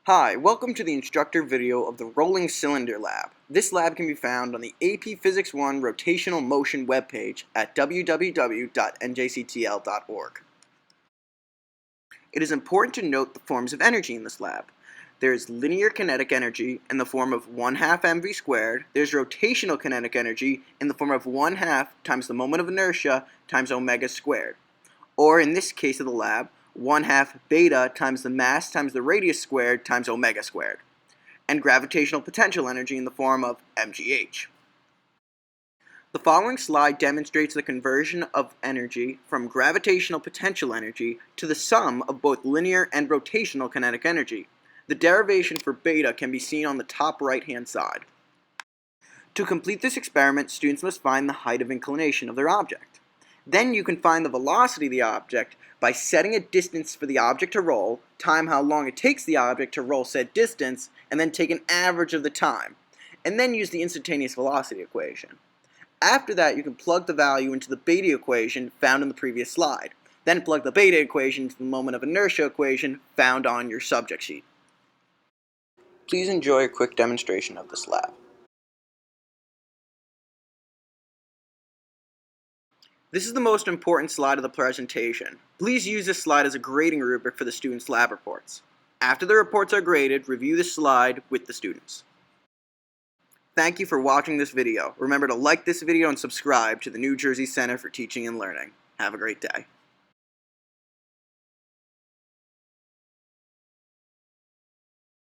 Hi, welcome to the instructor video of the Rolling Cylinder Lab. This lab can be found on the AP Physics 1 Rotational Motion webpage at www.njctl.org. It is important to note the forms of energy in this lab. There is linear kinetic energy in the form of 1/2 mv squared. There's rotational kinetic energy in the form of 1/2 times the moment of inertia times omega squared. Or in this case of the lab, 1/2 beta times the mass times the radius squared times omega squared. And gravitational potential energy in the form of mgh. The following slide demonstrates the conversion of energy from gravitational potential energy to the sum of both linear and rotational kinetic energy. The derivation for beta can be seen on the top right-hand side. To complete this experiment, students must find the height of inclination of their object. Then you can find the velocity of the object by setting a distance for the object to roll, time how long it takes the object to roll said distance, and then take an average of the time, and then use the instantaneous velocity equation. After that, you can plug the value into the beta equation found in the previous slide. Then plug the beta equation into the moment of inertia equation found on your subject sheet. Please enjoy a quick demonstration of this lab. This is the most important slide of the presentation. Please use this slide as a grading rubric for the students' lab reports. After the reports are graded, review the slide with the students. Thank you for watching this video. Remember to like this video and subscribe to the New Jersey Center for Teaching and Learning. Have a great day.